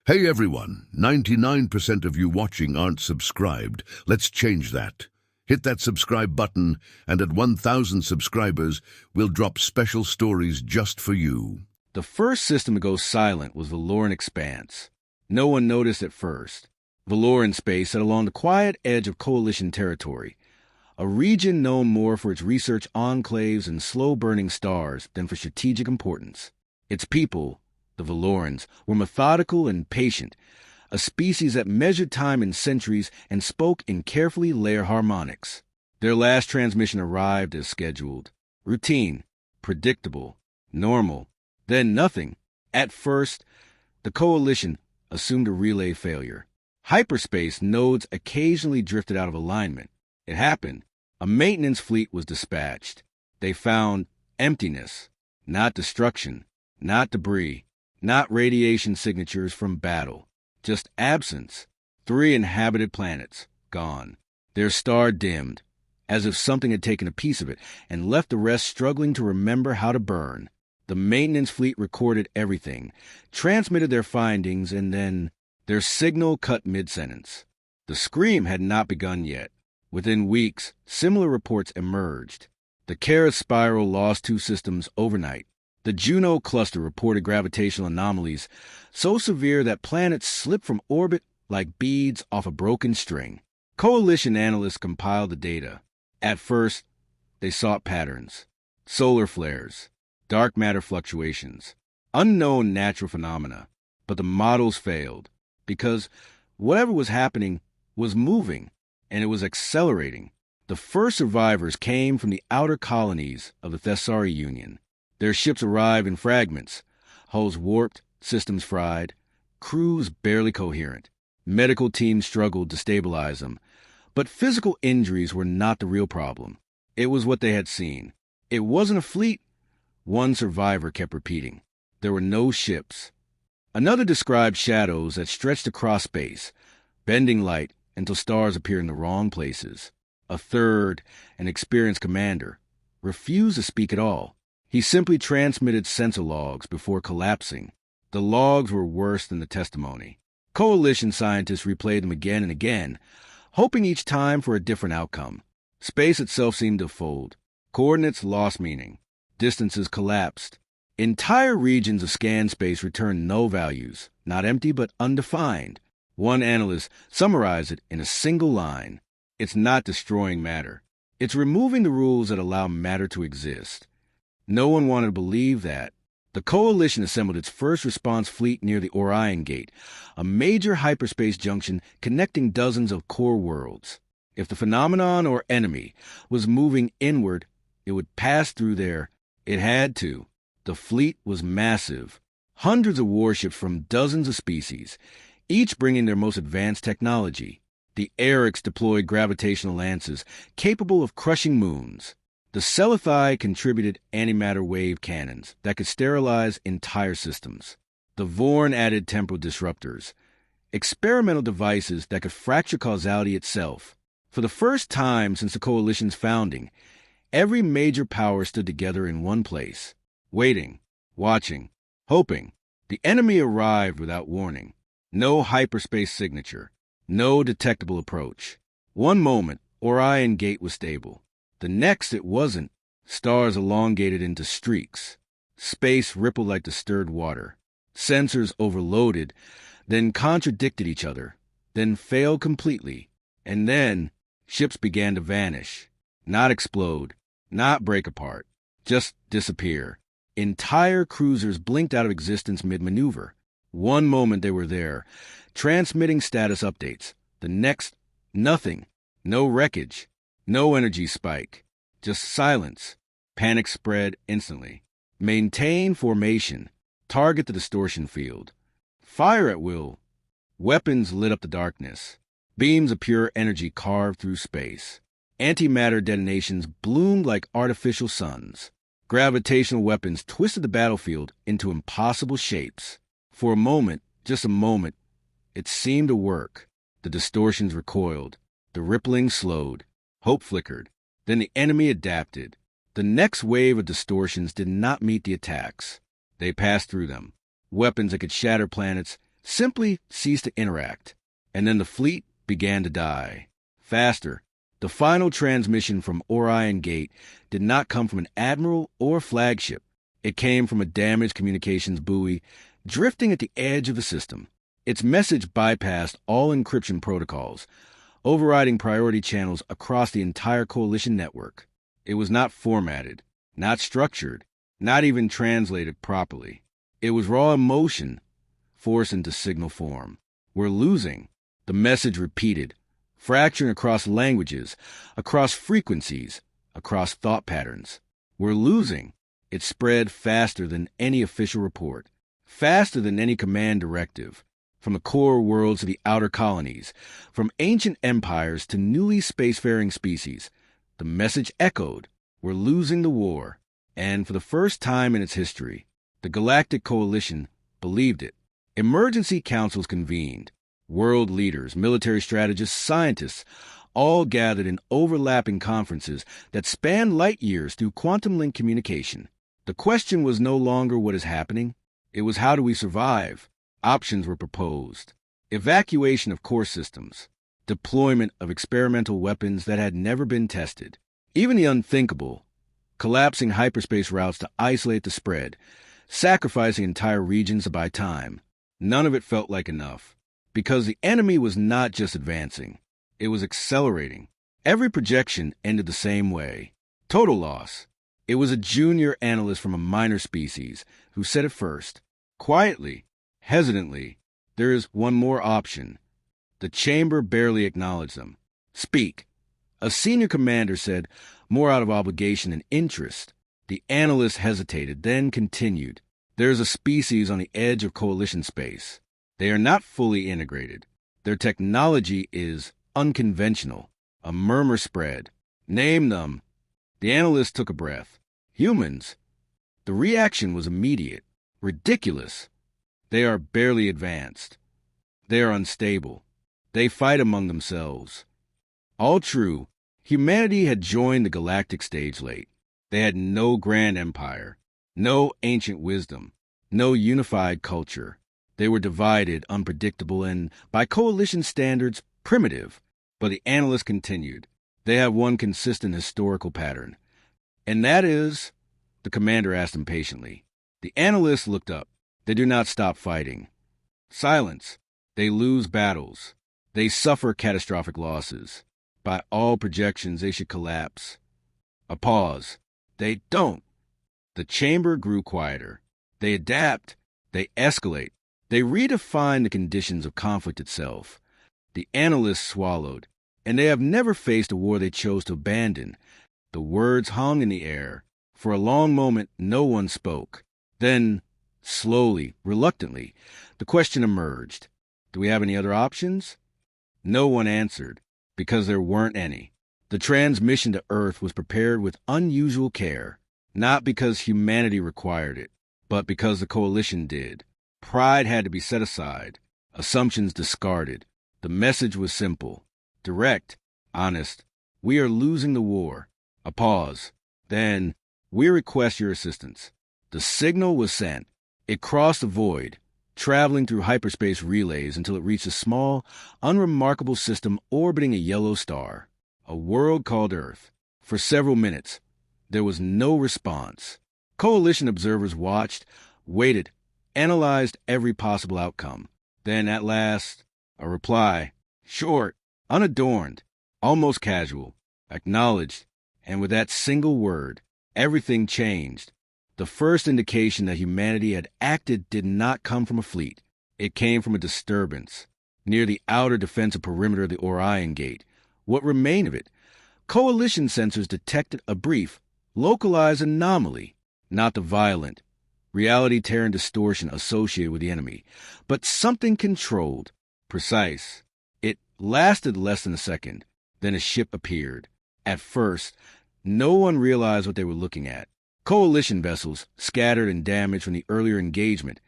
Hey everyone, 99% of you watching aren't subscribed. Let's change that. Hit that subscribe button, and at 1,000 subscribers, we'll drop special stories just for you. The first system to go silent was Valoran Expanse. No one noticed at first. Valoran space sat along the quiet edge of Coalition territory, a region known more for its research enclaves and slow-burning stars than for strategic importance. Its people, the Valorans, were methodical and patient, a species that measured time in centuries and spoke in carefully layered harmonics. Their last transmission arrived as scheduled. Routine, predictable, normal, then nothing. At first, the Coalition assumed a relay failure. Hyperspace nodes occasionally drifted out of alignment. It happened. A maintenance fleet was dispatched. They found emptiness, not destruction, not debris, not radiation signatures from battle, just absence. 3 inhabited planets, gone. Their star dimmed, as if something had taken a piece of it and left the rest struggling to remember how to burn. The maintenance fleet recorded everything, transmitted their findings, and then their signal cut mid-sentence. The scream had not begun yet. Within weeks, similar reports emerged. The Kara spiral lost 2 systems overnight. The Juno cluster reported gravitational anomalies so severe that planets slipped from orbit like beads off a broken string. Coalition analysts compiled the data. At first, they sought patterns, solar flares, dark matter fluctuations, unknown natural phenomena. But the models failed because whatever was happening was moving, and it was accelerating. The first survivors came from the outer colonies of the Thessari Union. Their ships arrived in fragments, hulls warped, systems fried, crews barely coherent. Medical teams struggled to stabilize them, but physical injuries were not the real problem. It was what they had seen. It wasn't a fleet. One survivor kept repeating. There were no ships. Another described shadows that stretched across space, bending light until stars appeared in the wrong places. A third, an experienced commander, refused to speak at all. He simply transmitted sensor logs before collapsing. The logs were worse than the testimony. Coalition scientists replayed them again and again, hoping each time for a different outcome. Space itself seemed to fold. Coordinates lost meaning. Distances collapsed. Entire regions of scanned space returned no values, not empty but undefined. One analyst summarized it in a single line. It's not destroying matter. It's removing the rules that allow matter to exist. No one wanted to believe that. The Coalition assembled its first response fleet near the Orion Gate, a major hyperspace junction connecting dozens of core worlds. If the phenomenon or enemy was moving inward, it would pass through there. It had to. The fleet was massive. Hundreds of warships from dozens of species, each bringing their most advanced technology. The Orcs deployed gravitational lances capable of crushing moons. The Sci-Fi contributed antimatter wave cannons that could sterilize entire systems. The Vorn added temporal disruptors, experimental devices that could fracture causality itself. For the first time since the Coalition's founding, every major power stood together in one place, waiting, watching, hoping. The enemy arrived without warning. No hyperspace signature, no detectable approach. One moment, Orion Gate was stable. The next, it wasn't. Stars elongated into streaks. Space rippled like disturbed water. Sensors overloaded, then contradicted each other, then failed completely. And then, ships began to vanish. Not explode, not break apart, just disappear. Entire cruisers blinked out of existence mid-maneuver. One moment they were there, transmitting status updates. The next, nothing. No wreckage. No energy spike, just silence. Panic spread instantly. Maintain formation. Target the distortion field. Fire at will. Weapons lit up the darkness. Beams of pure energy carved through space. Antimatter detonations bloomed like artificial suns. Gravitational weapons twisted the battlefield into impossible shapes. For a moment, just a moment, it seemed to work. The distortions recoiled. The rippling slowed. Hope flickered. Then the enemy adapted. The next wave of distortions did not meet the attacks. They passed through them. Weapons that could shatter planets, simply ceased to interact, and then the fleet began to die. Faster, the final transmission from Orion Gate did not come from an admiral or flagship. It came from a damaged communications buoy drifting at the edge of the system. Its message bypassed all encryption protocols, overriding priority channels across the entire coalition network. It was not formatted, not structured, not even translated properly. It was raw emotion forced into signal form. We're losing. The message repeated, fracturing across languages, across frequencies, across thought patterns. We're losing. It spread faster than any official report, faster than any command directive, from the core worlds to the outer colonies, from ancient empires to newly spacefaring species. The message echoed, we're losing the war. And for the first time in its history, the Galactic Coalition believed it. Emergency councils convened. World leaders, military strategists, scientists, all gathered in overlapping conferences that spanned light years through quantum link communication. The question was no longer what is happening. It was how do we survive? Options were proposed. Evacuation of core systems. Deployment of experimental weapons that had never been tested. Even the unthinkable. Collapsing hyperspace routes to isolate the spread. Sacrificing entire regions to buy time. None of it felt like enough. Because the enemy was not just advancing. It was accelerating. Every projection ended the same way. Total loss. It was a junior analyst from a minor species who said it first. Quietly, hesitantly, there is one more option. The chamber barely acknowledged them. Speak. A senior commander said, more out of obligation than interest. The analyst hesitated, then continued. There is a species on the edge of coalition space. They are not fully integrated. Their technology is unconventional. A murmur spread. Name them. The analyst took a breath. Humans. The reaction was immediate. Ridiculous. They are barely advanced. They are unstable. They fight among themselves. All true. Humanity had joined the galactic stage late. They had no grand empire, no ancient wisdom, no unified culture. They were divided, unpredictable, and, by coalition standards, primitive. But the analyst continued. They have one consistent historical pattern. And that is, the commander asked impatiently. The analyst looked up. They do not stop fighting. Silence. They lose battles. They suffer catastrophic losses. By all projections, they should collapse. A pause. They don't. The chamber grew quieter. They adapt. They escalate. They redefine the conditions of conflict itself. The analysts swallowed, and they have never faced a war they chose to abandon. The words hung in the air. For a long moment, no one spoke. Then, slowly, reluctantly, the question emerged. Do we have any other options? No one answered, because there weren't any. The transmission to Earth was prepared with unusual care, not because humanity required it, but because the coalition did. Pride had to be set aside, assumptions discarded. The message was simple, direct, honest. We are losing the war. A pause. Then, we request your assistance. The signal was sent. It crossed the void, traveling through hyperspace relays until it reached a small, unremarkable system orbiting a yellow star, a world called Earth. For several minutes, there was no response. Coalition observers watched, waited, analyzed every possible outcome. Then, at last, a reply, short, unadorned, almost casual, acknowledged, and with that single word, everything changed. The first indication that humanity had acted did not come from a fleet. It came from a disturbance near the outer defensive perimeter of the Orion Gate. What remained of it? Coalition sensors detected a brief, localized anomaly, not the violent, reality-tearing distortion associated with the enemy, but something controlled, precise. It lasted less than a second. Then a ship appeared. At first, no one realized what they were looking at. Coalition vessels, scattered and damaged from the earlier engagement,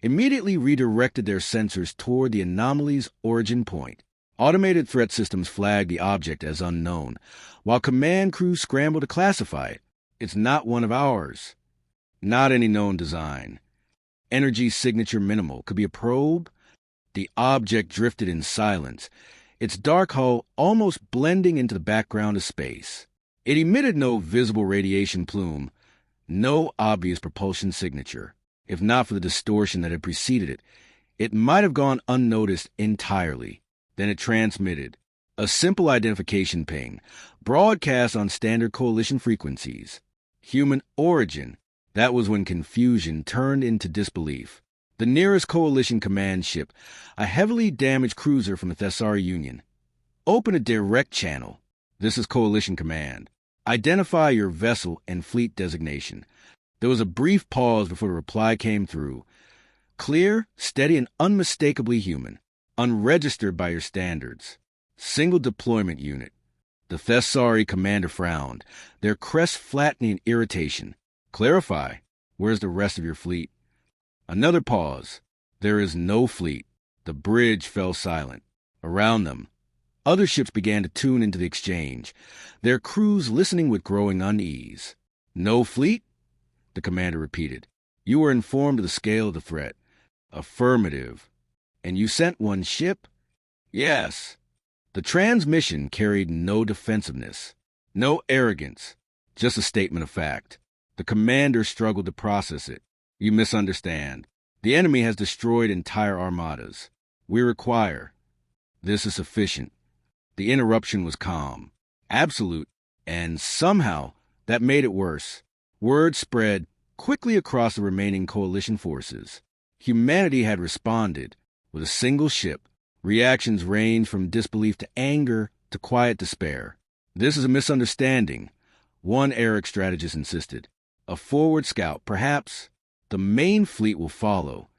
immediately redirected their sensors toward the anomaly's origin point. Automated threat systems flagged the object as unknown, while command crews scrambled to classify it. It's not one of ours. Not any known design. Energy signature minimal. Could be a probe? The object drifted in silence, its dark hull almost blending into the background of space. It emitted no visible radiation plume, no obvious propulsion signature. If not for the distortion that had preceded it, it might have gone unnoticed entirely. Then it transmitted a simple identification ping, broadcast on standard coalition frequencies. Human origin. That was when confusion turned into disbelief. The nearest coalition command ship, a heavily damaged cruiser from the Thessari Union. Open a direct channel. This is coalition command. Identify your vessel and fleet designation. There was a brief pause before the reply came through. Clear, steady, and unmistakably human. Unregistered by your standards. Single deployment unit. The Thessari commander frowned, their crest flattening in irritation. Clarify. Where's the rest of your fleet? Another pause. There is no fleet. The bridge fell silent. Around them, other ships began to tune into the exchange, their crews listening with growing unease. No fleet? The commander repeated. You were informed of the scale of the threat. Affirmative. And you sent one ship? Yes. The transmission carried no defensiveness, no arrogance, just a statement of fact. The commander struggled to process it. You misunderstand. The enemy has destroyed entire armadas. We require. This is sufficient. The interruption was calm, absolute, and somehow that made it worse. Word spread quickly across the remaining coalition forces. Humanity had responded with a single ship. Reactions ranged from disbelief to anger to quiet despair. This is a misunderstanding, one Eric strategist insisted. A forward scout, perhaps. The main fleet will follow.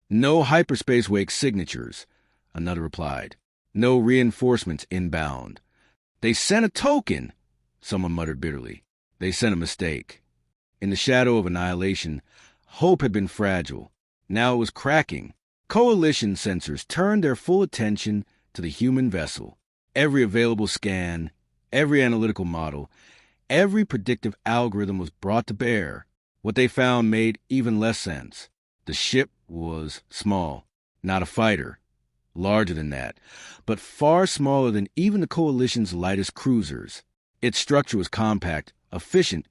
No hyperspace wake signatures, another replied. No reinforcements inbound. They sent a token, someone muttered bitterly. They sent a mistake. In the shadow of annihilation, hope had been fragile. Now it was cracking. Coalition sensors turned their full attention to the human vessel. Every available scan, every analytical model, every predictive algorithm was brought to bear. What they found made even less sense. The ship was small, not a fighter. Larger than that, but far smaller than even the Coalition's lightest cruisers. Its structure was compact, efficient,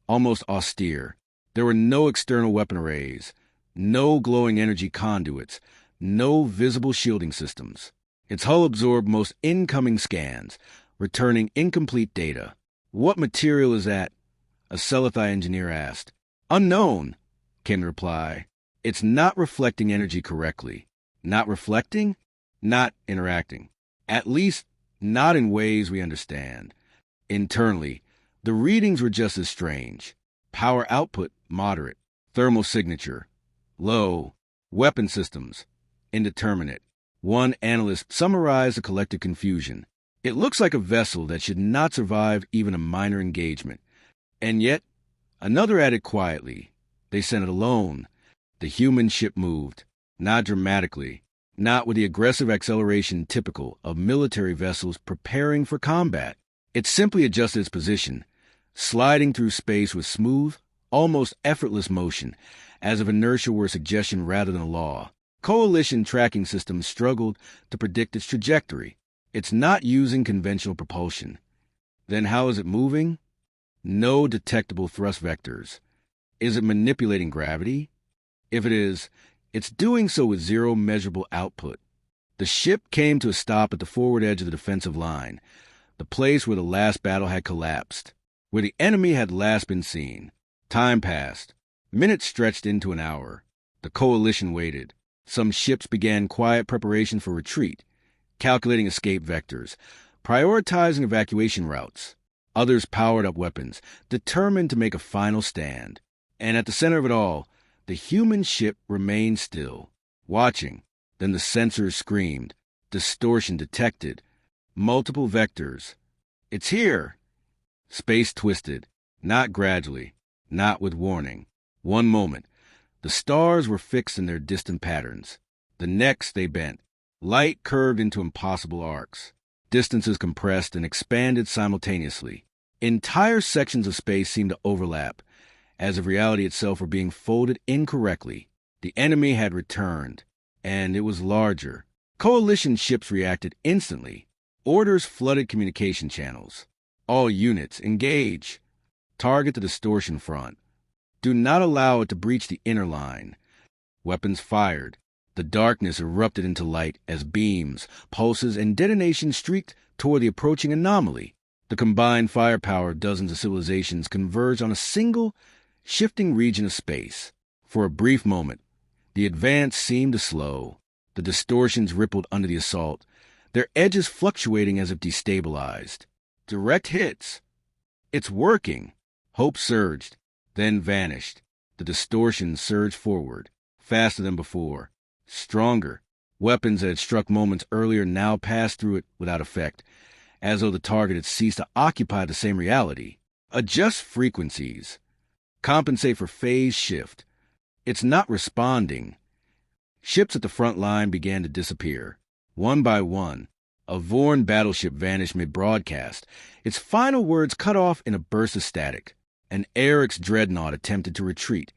almost austere. There were no external weapon arrays, no glowing energy conduits, no visible shielding systems. Its hull absorbed most incoming scans, returning incomplete data. What material is that? A Sci-Fi engineer asked. Unknown, came the reply. It's not reflecting energy correctly. Not reflecting? Not interacting. At least, not in ways we understand. Internally, the readings were just as strange. Power output, moderate. Thermal signature, low. Weapon systems, indeterminate. One analyst summarized the collective confusion. It looks like a vessel that should not survive even a minor engagement. And yet, another added quietly, they sent it alone. The human ship moved, not dramatically, not with the aggressive acceleration typical of military vessels preparing for combat. It simply adjusted its position, sliding through space with smooth, almost effortless motion, as if inertia were a suggestion rather than a law. Coalition tracking systems struggled to predict its trajectory. It's not using conventional propulsion. Then how is it moving? No detectable thrust vectors. Is it manipulating gravity? If it is, it's doing so with zero measurable output. The ship came to a stop at the forward edge of the defensive line, the place where the last battle had collapsed, where the enemy had last been seen. Time passed. Minutes stretched into an hour. The coalition waited. Some ships began quiet preparation for retreat, calculating escape vectors, prioritizing evacuation routes. Others powered up weapons, determined to make a final stand. And at the center of it all, the human ship remained still, watching. Then the sensors screamed. Distortion detected. Multiple vectors. It's here! Space twisted, not gradually, not with warning. One moment, the stars were fixed in their distant patterns. The next they bent. Light curved into impossible arcs. Distances compressed and expanded simultaneously. Entire sections of space seemed to overlap, as if reality itself were being folded incorrectly. The enemy had returned, and it was larger, Coalition ships reacted instantly. Orders flooded communication channels. All units, engage. Target the distortion front. Do not allow it to breach the inner line. Weapons fired. The darkness erupted into light as beams, pulses, and detonations streaked toward the approaching anomaly. The combined firepower of dozens of civilizations converged on a single, shifting region of space. For a brief moment, the advance seemed to slow. The distortions rippled under the assault, their edges fluctuating as if destabilized. Direct hits. It's working. Hope surged, then vanished. The distortions surged forward, faster than before. Stronger. Weapons that had struck moments earlier now passed through it without effect, as though the target had ceased to occupy the same reality. Adjust frequencies. Compensate for phase shift. It's not responding. Ships at the front line began to disappear. One by one, a Vorn battleship vanished mid-broadcast, its final words cut off in a burst of static. An Orcs dreadnought attempted to retreat,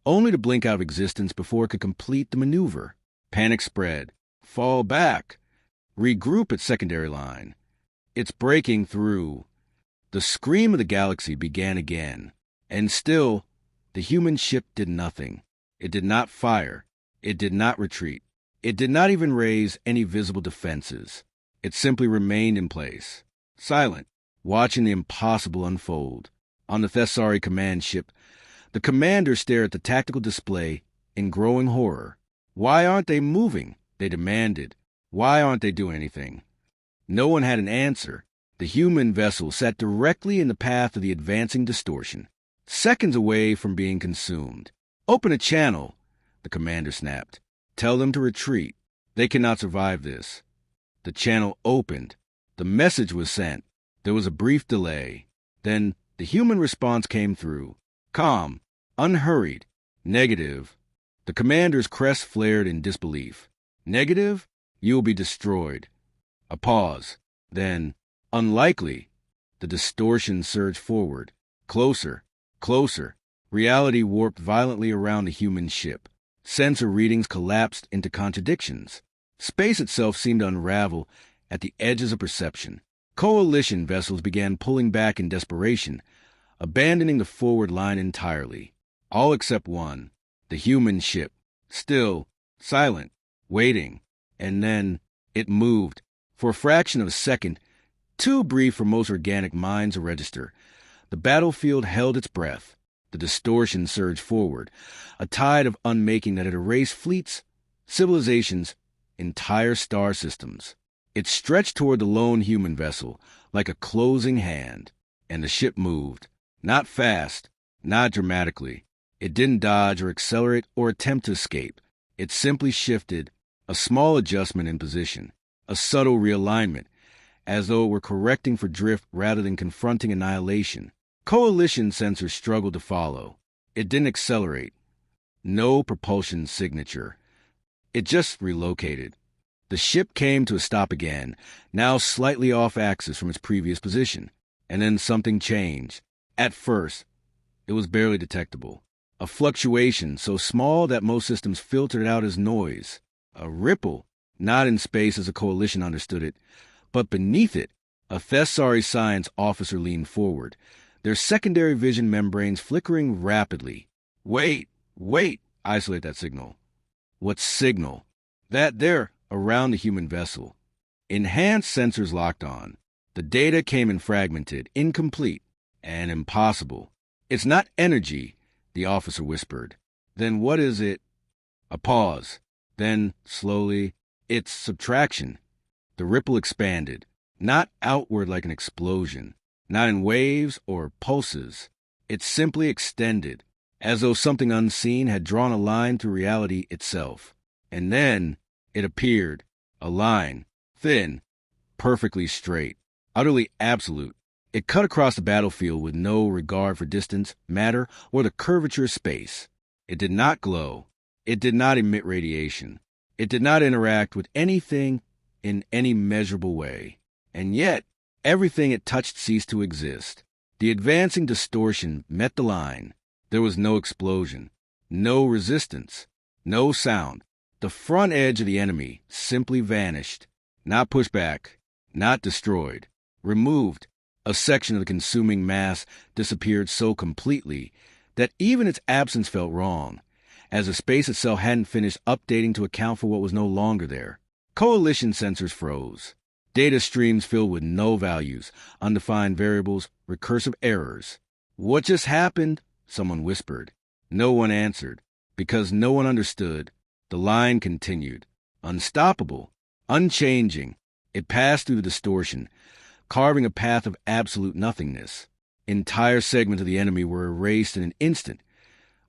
only to blink out of existence before it could complete the maneuver. Panic spread. Fall back. Regroup at secondary line. It's breaking through. The scream of the galaxy began again. And still, the human ship did nothing. It did not fire. It did not retreat. It did not even raise any visible defenses. It simply remained in place, silent, watching the impossible unfold. On the Thessari command ship, the commander stared at the tactical display in growing horror. Why aren't they moving? They demanded. Why aren't they doing anything? No one had an answer. The human vessel sat directly in the path of the advancing distortion, seconds away from being consumed. Open a channel, the commander snapped. Tell them to retreat. They cannot survive this. The channel opened. The message was sent. There was a brief delay. Then the human response came through. Calm, unhurried, negative. The commander's crest flared in disbelief. Negative? You will be destroyed. A pause. Then, unlikely. The distortion surged forward. Closer, closer. Reality warped violently around the human ship. Sensor readings collapsed into contradictions. Space itself seemed to unravel at the edges of perception. Coalition vessels began pulling back in desperation, abandoning the forward line entirely. All except one, the human ship. Still, silent, waiting. And then it moved. For a fraction of a second, too brief for most organic minds to register, the battlefield held its breath. The distortion surged forward, a tide of unmaking that had erased fleets, civilizations, entire star systems. It stretched toward the lone human vessel like a closing hand, and the ship moved. Not fast, not dramatically. It didn't dodge or accelerate or attempt to escape. It simply shifted, a small adjustment in position, a subtle realignment, as though it were correcting for drift rather than confronting annihilation. Coalition sensors struggled to follow. It didn't accelerate. No propulsion signature. It just relocated. The ship came to a stop again, now slightly off axis from its previous position. And then something changed. At first, it was barely detectable. A fluctuation so small that most systems filtered it out as noise. A ripple, not in space as a coalition understood it, but beneath it. A Thessari science officer leaned forward, their secondary vision membranes flickering rapidly. Wait, isolate that signal. What signal? That there, around the human vessel. Enhanced sensors locked on. The data came in fragmented, incomplete, and impossible. It's not energy, the officer whispered. Then what is it? A pause. Then, slowly, it's subtraction. The ripple expanded, not outward like an explosion, not in waves or pulses. It simply extended, as though something unseen had drawn a line through reality itself. And then it appeared, a line, thin, perfectly straight, utterly absolute. It cut across the battlefield with no regard for distance, matter, or the curvature of space. It did not glow. It did not emit radiation. It did not interact with anything in any measurable way. And yet, everything it touched ceased to exist. The advancing distortion met the line. There was no explosion, no resistance, no sound. The front edge of the enemy simply vanished, not pushed back, not destroyed, removed. A section of the consuming mass disappeared so completely that even its absence felt wrong, as the space itself hadn't finished updating to account for what was no longer there. Coalition sensors froze. Data streams filled with null values, undefined variables, recursive errors. "What just happened?" someone whispered. No one answered, because no one understood. The line continued, unstoppable, unchanging. It passed through the distortion, carving a path of absolute nothingness. Entire segments of the enemy were erased in an instant,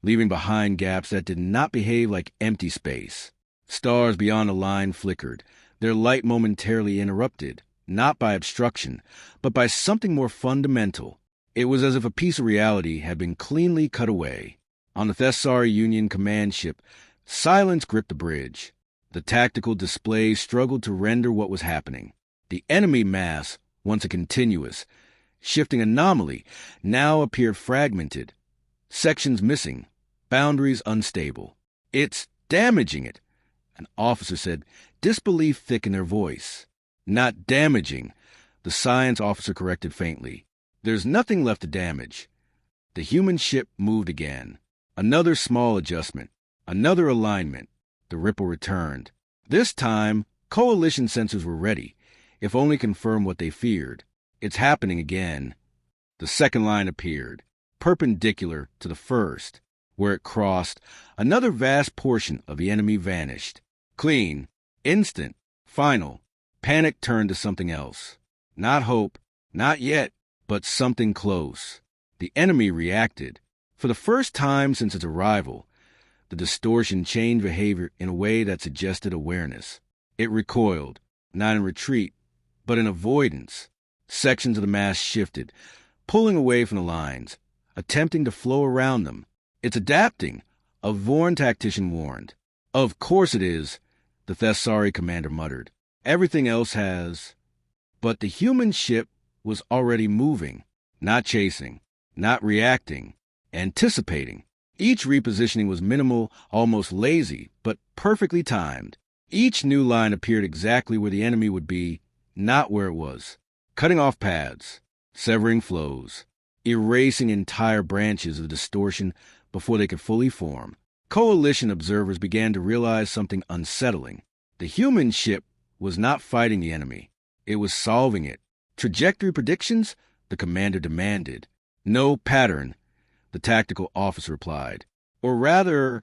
leaving behind gaps that did not behave like empty space. Stars beyond the line flickered, their light momentarily interrupted, not by obstruction, but by something more fundamental. It was as if a piece of reality had been cleanly cut away. On the Thessari Union command ship, silence gripped the bridge. The tactical display struggled to render what was happening. The enemy mass, once a continuous, shifting anomaly, now appeared fragmented. Sections missing, boundaries unstable. "It's damaging it," an officer said, disbelief thick in their voice. "Not damaging," the science officer corrected faintly. "There's nothing left to damage." The human ship moved again. Another small adjustment, another alignment. The ripple returned. This time, coalition sensors were ready, if only confirm what they feared. "It's happening again." The second line appeared, perpendicular to the first. Where it crossed, another vast portion of the enemy vanished. Clean, instant, final. Panic turned to something else. Not hope, not yet, but something close. The enemy reacted. For the first time since its arrival, the distortion changed behavior in a way that suggested awareness. It recoiled, not in retreat, but in avoidance. Sections of the mass shifted, pulling away from the lines, attempting to flow around them. "It's adapting," a Vorn tactician warned. "Of course it is," the Thessari commander muttered. "Everything else has." But the human ship was already moving, not chasing, not reacting, anticipating. Each repositioning was minimal, almost lazy, but perfectly timed. Each new line appeared exactly where the enemy would be, not where it was. Cutting off paths, severing flows, erasing entire branches of distortion before they could fully form. Coalition observers began to realize something unsettling. The human ship was not fighting the enemy. It was solving it. "Trajectory predictions?" the commander demanded. "No pattern," the tactical officer replied. "Or rather,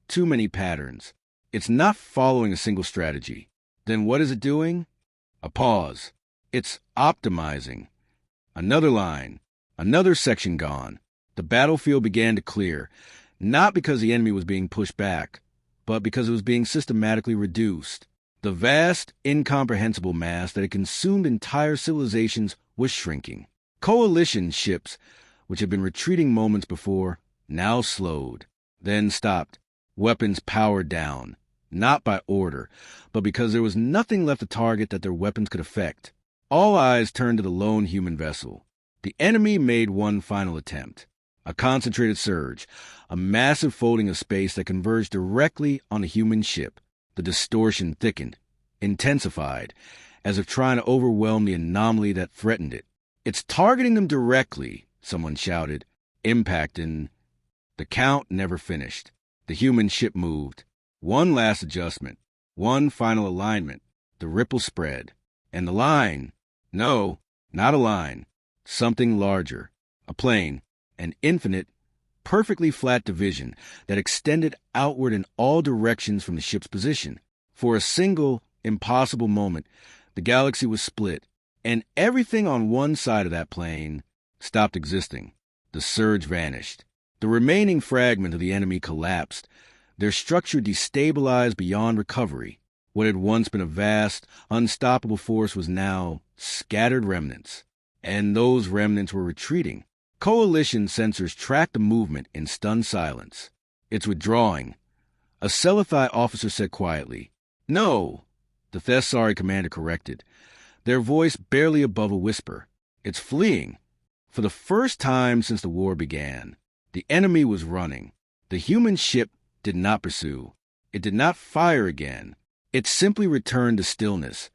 too many patterns. It's not following a single strategy." "Then what is it doing?" A pause. "It's optimizing." Another line. Another section gone. The battlefield began to clear, not because the enemy was being pushed back, but because it was being systematically reduced. The vast, incomprehensible mass that had consumed entire civilizations was shrinking. Coalition ships, which had been retreating moments before, now slowed, then stopped, weapons powered down, not by order, but because there was nothing left to target that their weapons could affect. All eyes turned to the lone human vessel. The enemy made one final attempt. A concentrated surge, a massive folding of space that converged directly on the human ship. The distortion thickened, intensified, as if trying to overwhelm the anomaly that threatened it. "It's targeting them directly," someone shouted, impacting. The count never finished. The human ship moved. One last adjustment, one final alignment. The ripple spread. And the line? No, not a line. Something larger. A plane. An infinite, perfectly flat division that extended outward in all directions from the ship's position. For a single, impossible moment, the galaxy was split, and everything on one side of that plane stopped existing. The surge vanished. The remaining fragment of the enemy collapsed, their structure destabilized beyond recovery. What had once been a vast, unstoppable force was now scattered remnants, and those remnants were retreating. Coalition sensors tracked the movement in stunned silence. "It's withdrawing," a Sci-Fi officer said quietly. "No," the Thessari commander corrected, their voice barely above a whisper. "It's fleeing." For the first time since the war began, the enemy was running. The human ship did not pursue. It did not fire again. It simply returned to stillness,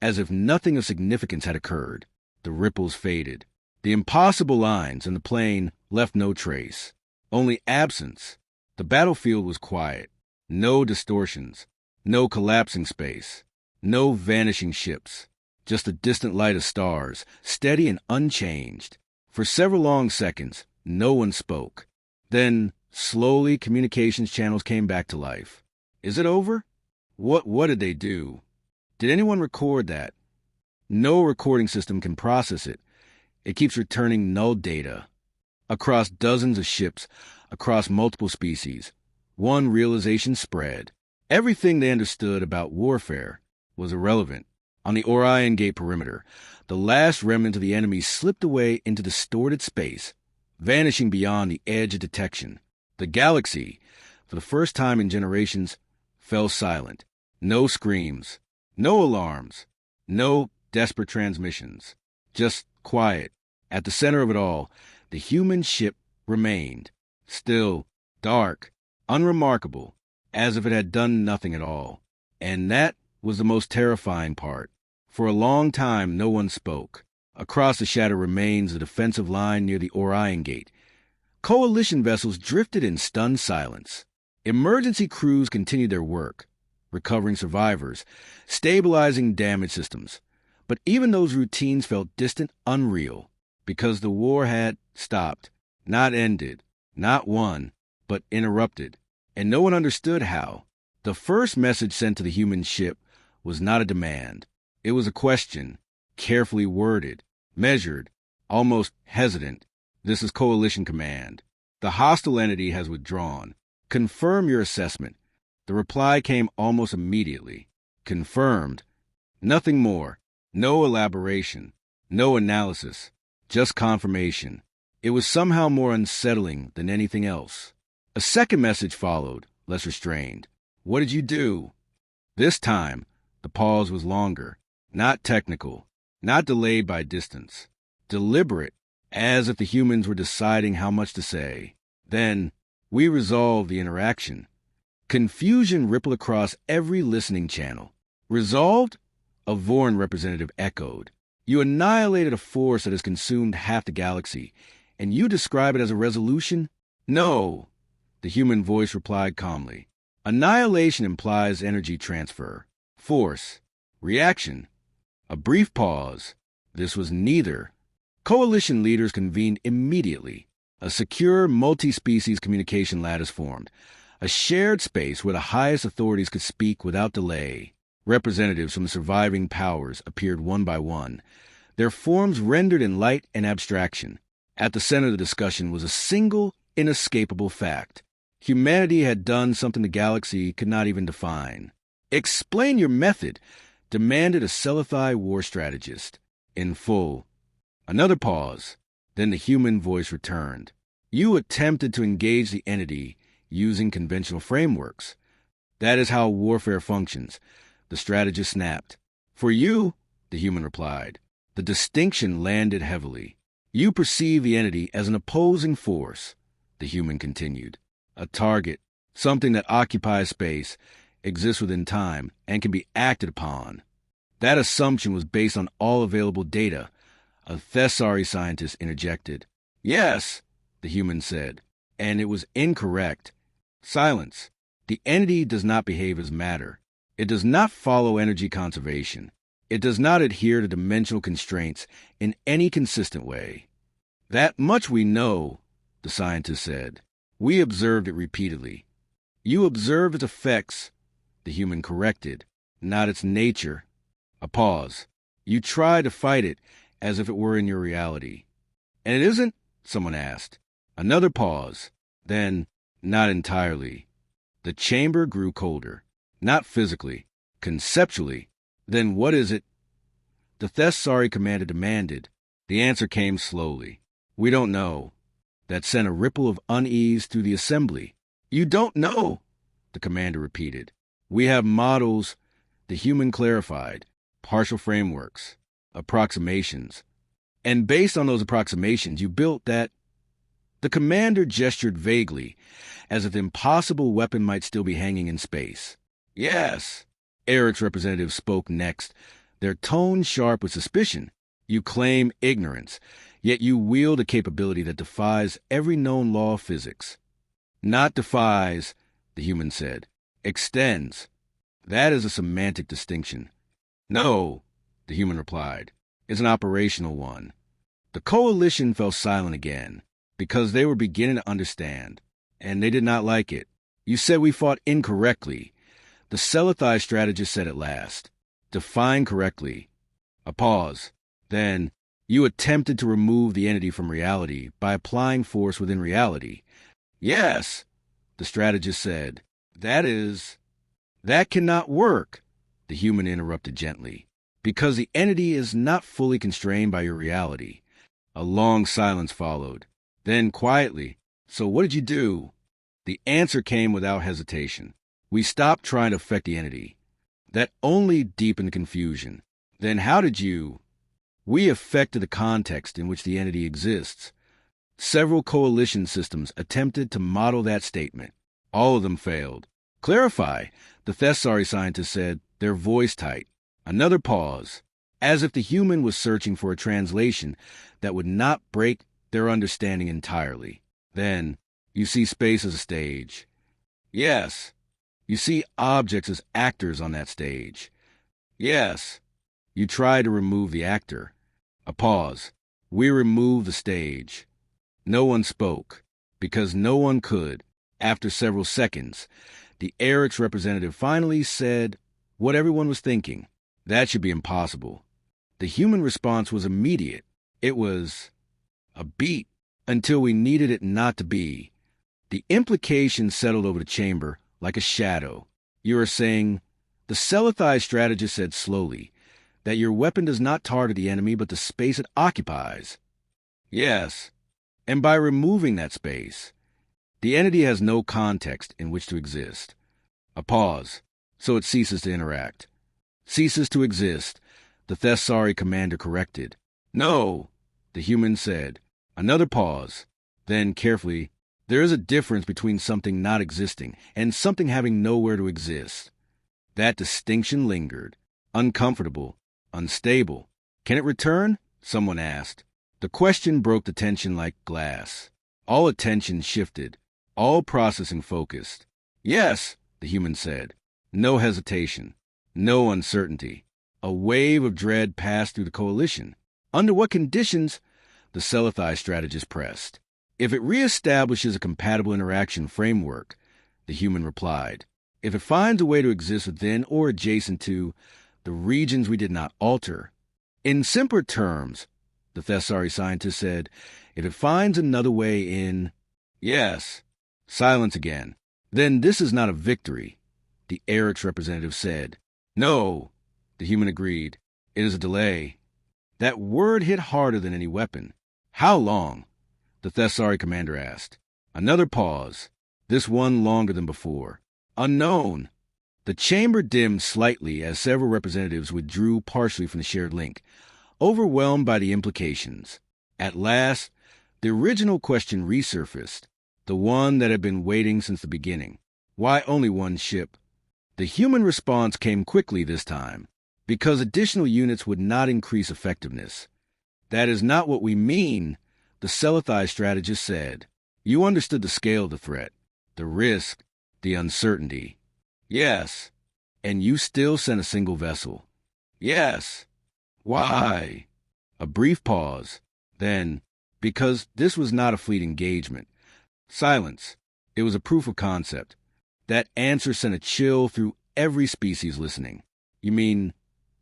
as if nothing of significance had occurred. The ripples faded. The impossible lines in the plain left no trace. Only absence. The battlefield was quiet. No distortions. No collapsing space. No vanishing ships. Just a distant light of stars, steady and unchanged. For several long seconds, no one spoke. Then, slowly, communications channels came back to life. Is it over? What did they do? Did anyone record that? No recording system can process it. It keeps returning null data. Across dozens of ships, across multiple species, one realization spread. Everything they understood about warfare was irrelevant. On the Orion Gate perimeter, the last remnant of the enemy slipped away into distorted space, vanishing beyond the edge of detection. The galaxy, for the first time in generations, fell silent. No screams, no alarms, no desperate transmissions. Just quiet. At the center of it all, the human ship remained, still, dark, unremarkable, as if it had done nothing at all. And that was the most terrifying part. For a long time, no one spoke. Across the shattered remains of the defensive line near the Orion Gate, coalition vessels drifted in stunned silence. Emergency crews continued their work, recovering survivors, stabilizing damaged systems. But even those routines felt distant, unreal, because the war had stopped, not ended, not won, but interrupted. And no one understood how. The first message sent to the human ship was not a demand. It was a question, carefully worded, measured, almost hesitant. This is Coalition Command. The hostile entity has withdrawn. Confirm your assessment. The reply came almost immediately. Confirmed. Nothing more. No elaboration. No analysis. Just confirmation. It was somehow more unsettling than anything else. A second message followed, less restrained. What did you do? This time, the pause was longer. Not technical. Not delayed by distance. Deliberate, as if the humans were deciding how much to say. Then, we resolved the interaction. Confusion rippled across every listening channel. Resolved? A Vorn representative echoed. You annihilated a force that has consumed half the galaxy, and you describe it as a resolution? No, the human voice replied calmly. Annihilation implies energy transfer. Force. Reaction. A brief pause. This was neither. Coalition leaders convened immediately. A secure, multi-species communication lattice formed. A shared space where the highest authorities could speak without delay. Representatives from the surviving powers appeared one by one, their forms rendered in light and abstraction. At the center of the discussion was a single, inescapable fact. Humanity had done something the galaxy could not even define. Explain your method, demanded a Sci-Fi war strategist. In full. Another pause. Then the human voice returned. You attempted to engage the entity using conventional frameworks. That is how warfare functions. The strategist snapped. For you, the human replied. The distinction landed heavily. You perceive the entity as an opposing force, the human continued. A target, something that occupies space, exists within time, and can be acted upon. That assumption was based on all available data. A Thessari scientist interjected. Yes, the human said, and it was incorrect. Silence. The entity does not behave as matter. It does not follow energy conservation. It does not adhere to dimensional constraints in any consistent way. That much we know, the scientist said. We observed it repeatedly. You observed its effects, the human corrected, not its nature. A pause. You try to fight it as if it were in your reality. And it isn't? Someone asked. Another pause. Then, not entirely. The chamber grew colder. Not physically. Conceptually. Then what is it? The Thessari commander demanded. The answer came slowly. We don't know. That sent a ripple of unease through the assembly. You don't know, the commander repeated. We have models, the human clarified, partial frameworks, approximations. And based on those approximations, you built that. The commander gestured vaguely, as if the impossible weapon might still be hanging in space. Yes, Eric's representative spoke next, their tone sharp with suspicion. You claim ignorance, yet you wield a capability that defies every known law of physics. Not defies, the human said. Extends. That is a semantic distinction. No, the human replied. It's an operational one. The coalition fell silent again, because they were beginning to understand, and they did not like it. You said we fought incorrectly. The Sci-Fi strategist said at last. Define correctly. A pause. Then, you attempted to remove the entity from reality by applying force within reality. Yes, the strategist said. That cannot work, the human interrupted gently, because the entity is not fully constrained by your reality. A long silence followed. Then, quietly, so what did you do? The answer came without hesitation. We stopped trying to affect the entity. That only deepened confusion. Then how did you? We affected the context in which the entity exists. Several coalition systems attempted to model that statement. All of them failed. Clarify, the Thessari scientist said, their voice tight. Another pause, as if the human was searching for a translation that would not break their understanding entirely. Then, you see space as a stage. Yes. You see objects as actors on that stage. Yes. You try to remove the actor. A pause. We remove the stage. No one spoke, because no one could. After several seconds, the Eric's representative finally said what everyone was thinking. That should be impossible. The human response was immediate. It was a beat until we needed it not to be. The implication settled over the chamber like a shadow. You are saying, the Sci-Fi strategist said slowly, that your weapon does not target the enemy but the space it occupies. Yes, and by removing that space, the entity has no context in which to exist. A pause, so it ceases to interact. Ceases to exist, the Thessari commander corrected. No, the human said. Another pause. Then, carefully, there is a difference between something not existing and something having nowhere to exist. That distinction lingered. Uncomfortable. Unstable. Can it return? Someone asked. The question broke the tension like glass. All attention shifted. All processing focused. Yes, the human said. No hesitation. No uncertainty. A wave of dread passed through the coalition. Under what conditions? The Sci-Fi strategist pressed. If it reestablishes a compatible interaction framework, the human replied. If it finds a way to exist within or adjacent to the regions we did not alter. In simpler terms, the Thessari scientist said, if it finds another way in... Yes. Silence again. Then this is not a victory, the Eric's representative said. No, the human agreed. It is a delay. That word hit harder than any weapon. How long? The Thessari commander asked. Another pause. This one longer than before. Unknown. The chamber dimmed slightly as several representatives withdrew partially from the shared link, overwhelmed by the implications. At last, the original question resurfaced, the one that had been waiting since the beginning. Why only one ship? The human response came quickly this time, because additional units would not increase effectiveness. That is not what we mean, the Sci-Fi strategist said. You understood the scale of the threat, the risk, the uncertainty. Yes. And you still sent a single vessel. Yes. Why? A brief pause. Then, because this was not a fleet engagement. Silence. It was a proof of concept. That answer sent a chill through every species listening. You mean,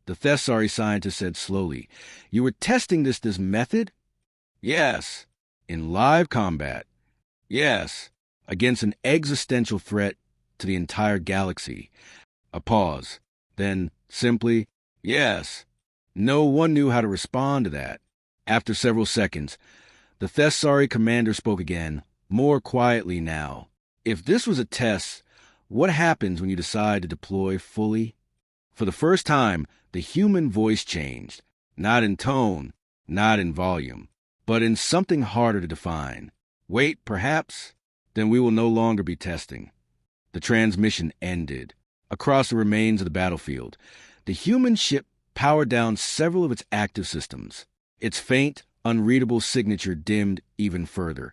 the Thessari scientist said slowly, you were testing this method? Yes. In live combat. Yes. Against an existential threat to the entire galaxy. A pause. Then, simply, yes. No one knew how to respond to that. After several seconds, the Thessari commander spoke again, more quietly now. If this was a test, what happens when you decide to deploy fully? For the first time, the human voice changed. Not in tone, not in volume, but in something harder to define. Wait, perhaps? Then we will no longer be testing. The transmission ended. Across the remains of the battlefield, the human ship powered down several of its active systems. Its faint, unreadable signature dimmed even further,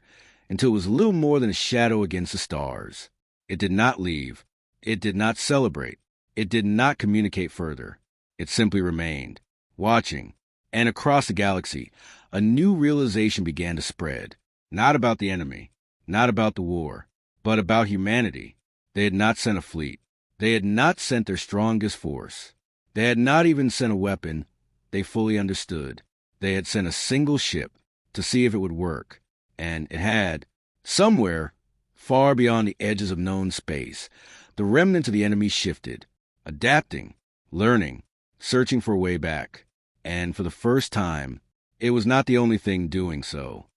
until it was little more than a shadow against the stars. It did not leave. It did not celebrate. It did not communicate further. It simply remained, watching. And across the galaxy, a new realization began to spread. Not about the enemy, not about the war, but about humanity. They had not sent a fleet. They had not sent their strongest force. They had not even sent a weapon. They fully understood. They had sent a single ship to see if it would work. And it had. Somewhere, far beyond the edges of known space, the remnants of the enemy shifted, adapting, learning, searching for a way back. And for the first time, it was not the only thing doing so.